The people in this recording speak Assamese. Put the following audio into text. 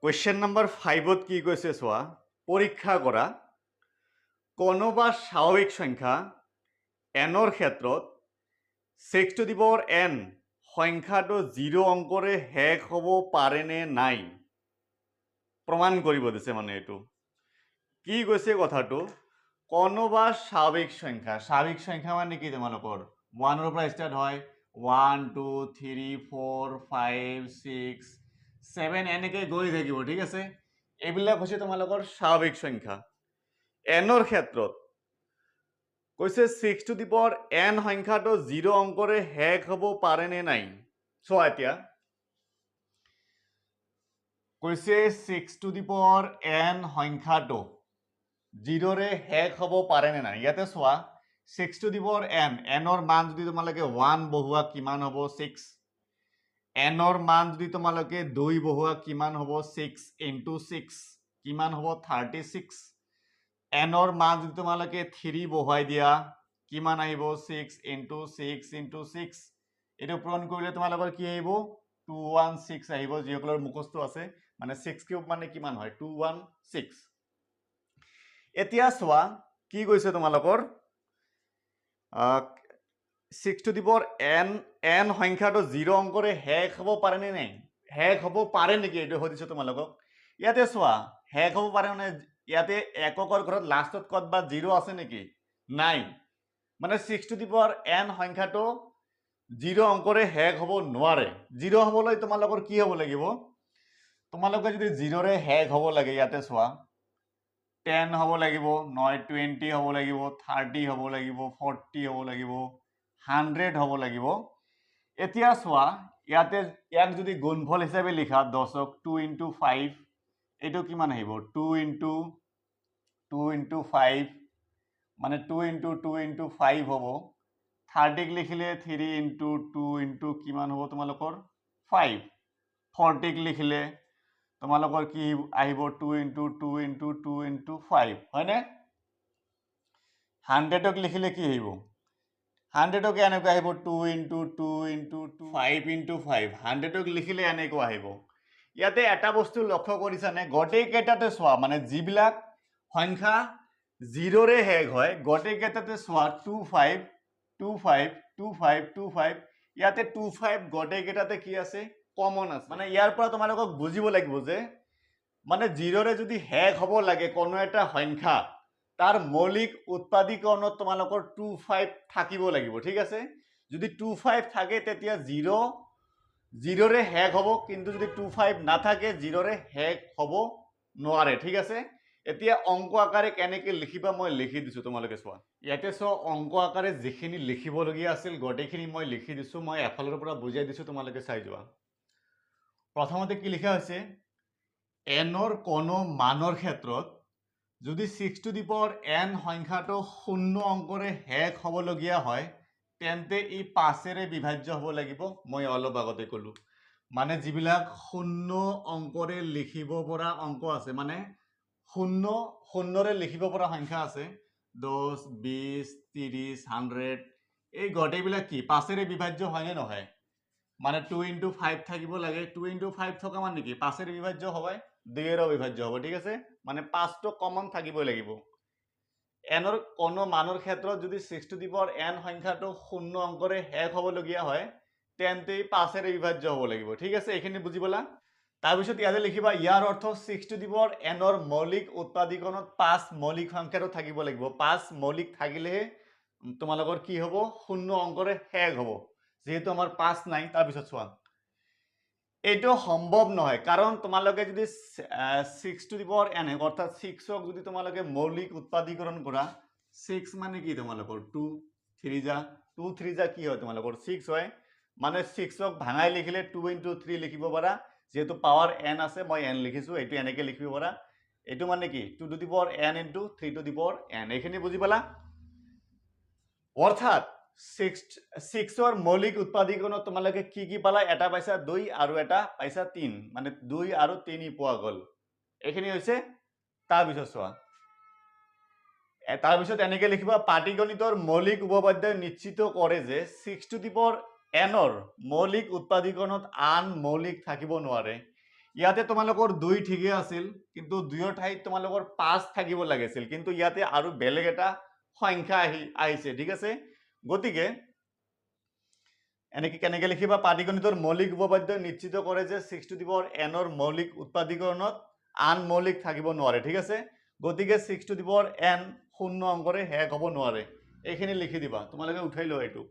কুৱেশ্যন নম্বৰ 5 কি কৈছে চোৱা পৰীক্ষা কৰা কোনোবা স্বাভাৱিক সংখ্যা এনৰ ক্ষেত্ৰত 6 টু দি পাৱাৰ n সংখ্যাটো 0 অংকৰে শেষ হ'ব পাৰে নে নাই প্ৰমাণ কৰিব দিছে মানে এইটো কি কৈছে কথাটো কোনোবা স্বাভাৱিক সংখ্যা মানে কি তোমালোকৰ 1 ৰ পৰা ষ্টাৰ্ট হয় 1 2 3 4 5 6 7 এনেকে গৈ থাকিব ঠিক আছে এইবিলাক হৈছে তোমালোকৰ স্বাভাৱিক সংখ্যা এনৰ ক্ষেত্ৰত কৈছে 6 টু দি পাৱাৰ n সংখ্যাটো 0 অংকৰে শেষ হ'ব পাৰে নে নাই চোৱা এতিয়া কৈছে 6 টু দি পাৱাৰ n সংখ্যাটো 0 ৰে শেষ হ'ব পাৰে নে নাই ইয়াতে চোৱা 6 টু দি পাৱাৰ n ৰ মান যদি তোমালোকে 1 বহুৱা কিমান হ'ব 6 ৰ মান যদি তোমালোকে 2 বহুৱা কিমান হ'ব 6 into 6 কিমান হ'ব 36 ৰ মান যদি তোমালোকে 3 বহুৱাই দিয়া কিমান আহিব 6 into 6 into 6 এটো পূৰণ কৰিলে তোমালোকৰ কি আহিব 216 আহিব যিসকলৰ মুখস্থ আছে মানে 6 কিউব মানে কিমান হয় 216 এতিয়া চোৱা কি কৈছে তোমালোকৰ 6 টু দি পাৱাৰ n সংখ্যাটো 0 অংকৰে শেষ হ'ব পাৰে নে নাই শেষ হ'ব পাৰে নেকি এটো হদিছে তোমালোকক ইয়াতে চোৱা শেষ হ'ব পাৰে মানে ইয়াতে এককৰ ঘৰত লাষ্টত কতবা 0 আছে নেকি নাই মানে 6 টু দি পাৱাৰ n সংখ্যাটো 0 অংকৰে শেষ হ'ব নোৱাৰে 0 হ'বলৈ তোমালোকৰ কি হ'ব লাগিব তোমালোকে যদি 0 ৰে শেষ হ'ব লাগে ইয়াতে চোৱা 10 হ'ব লাগিব নহয় 20 হ'ব লাগিব 30 হ'ব লাগিব 40 হ'ব লাগিব 100 হ'ব লাগিব এতিয়া চোৱা ইয়াতে ইয়াক যদি গুণফল হিচাপে লিখা 10ক 2 into 5 এটো কিমান আহিব 2 into 5 মানে 2 into 2 into 5 হ'ব 30 ক লিখিলে 3 into 2 into কিমান হ'ব তোমালোকৰ 5 40 ক লিখিলে তোমালোকৰ কি আহিব 2 into 2 into 2 into 5 হয়নে 100 ক লিখিলে কি আহিব 100 ক এনেকৈ আহিব 2 into 2 into 2 5 into 5 100 ক লিখিলে এনেকৈ আহিব ইয়াতে এটা বস্তু লক্ষ্য কৰিছানে গটেই কেইটাতে চোৱা মানে যিবিলাক সংখ্যা 0 ৰে শেষ হয় গটেই কেইটাতে চোৱা 25 25 25 25 ইয়াতে 25 গটেই কেইটাতে কি আছে কমন আছে মানে ইয়াৰ পৰা তোমালোকক বুজিব লাগিব যে মানে 0 ৰে যদি শেষ হ'ব লাগে কোনো এটা সংখ্যা তাৰ মৌলিক উৎপাদীকৰণত তোমালোকৰ 25 থাকিব লাগিব ঠিক আছে যদি 25 থাকে তেতিয়া 0 ৰে শেষ হ'ব কিন্তু যদি 25 নাথাকে 0 ৰে শেষ হ'ব নোৱাৰে ঠিক আছে এতিয়া অংক আকাৰে কেনেকৈ লিখিবা মই লিখি দিছো তোমালোকে চোৱা ইয়াতে চোৱা অংক আকাৰে যিখিনি লিখিবলগীয়া আছিল গোটেইখিনি মই লিখি দিছো মই এফালৰ পৰা বুজাই দিছো তোমালোকে চাই যোৱা প্ৰথমতে কি লিখা হৈছে n ৰ কোনো মানৰ ক্ষেত্ৰত যদি 6 টু দি পাৱাৰ n সংখ্যাটো 0 অংকৰে শেষ হ'বলগীয়া হয় তেন্তে ই 5 ৰে বিভাজ্য হ'ব লাগিব মই অলপ আগতে ক'লো মানে যিবিলাক 0 অংকৰে লিখিব পৰা অংক আছে মানে 0 ৰে লিখিব পৰা সংখ্যা আছে 10 20 30 100 এই গোটেইবিলাক কি 5 ৰে বিভাজ্য হয় নে নহয় মানে 2 into 5 থাকিব লাগে 2 into 5 থকা মানে কি 5 ৰে বিভাজ্য হয় 2 ৰে বিভাজ্য হ'ব ঠিক আছে মানে 5 টো কমন থাকিব লাগিব n ৰ কোনো মানৰ ক্ষেত্ৰত যদি 6 টু দি পাৱাৰ n সংখ্যাটো 0 অংকৰে শেষ হ'বলগীয়া হয় তেন্তে 5 ৰে বিভাজ্য হ'ব লাগিব ঠিক আছে এইখিনি বুজিবলা তাৰ পিছত ইয়াতে লিখিবা ইয়াৰ অৰ্থ 6 টু দি পাৱাৰ n ৰ মৌলিক উৎপাদীকৰণত 5 মৌলিক সংখ্যাটো থাকিব লাগিব 5 মৌলিক থাকিলেহে তোমালোকৰ কি হ'ব 0 অংকৰে শেষ হ'ব যেহেতু আমাৰ 5 নাই তাৰ পিছত চোৱা এটো সম্ভৱ নহয় কাৰণ তোমালোকে যদি 6 টু দি পাৱাৰ n অৰ্থাৎ 6 ক যদি তোমালোকে মৌলিক উৎপাদীকৰণ কৰা 6 মানে কি তোমালোকৰ 2 3 যা 2 3 যা কি হয় তোমালোকৰ 6 হয় মানে 6 ক ভাঙাই লিখিলে 2 into 3 লিখিব পাৰা যেহেতু পাৱাৰ n আছে মই n লিখিছো এটো এনেকৈ লিখিব পাৰা এটো মানে কি 2 to the power n into 3 to the power n এইখিনি বুজি পালা অৰ্থাৎ 6 ৰ মৌলিক উৎপাদীকৰণত তোমালোকে কি কি পালা এটা পাইছা 2 আৰু এটা পাইছা 3 মানে 2 আৰু 3 পোৱা গল এইখিনি হৈছে তাৰ পিছত চোৱা তাৰ পিছত এনেকৈ লিখিবা পাটিগণিতৰ মৌলিক উপপাদ্যই নিশ্চিত কৰে যে 6 টু দি পাৱাৰ n ৰ মৌলিক উৎপাদীকৰণত আন মৌলিক থাকিব নোৱাৰে ইয়াতে তোমালোকৰ 2 ঠিকই আছিল কিন্তু 2ৰ ঠাইত তোমালোকৰ 5 থাকিব লাগিছিল কিন্তু ইয়াতে আৰু বেলেগ এটা সংখ্যা আহিছে ঠিক আছে গতিকে এনেকে কেনেকে লিখিবা পাটিগণিতৰ মৌলিক উপপাদ্য নিশ্চিত কৰে যে 6 টু দি পাৱাৰ n ৰ মৌলিক উৎপাদীকৰণত আন মৌলিক থাকিব নোৱাৰে ঠিক আছে গতিকে 6 টু দি পাৱাৰ n শূন্য অংকৰে শেষ হ'ব নোৱাৰে এইখিনি লিখি দিবা তোমালোকে উঠাই লোৱা এইটো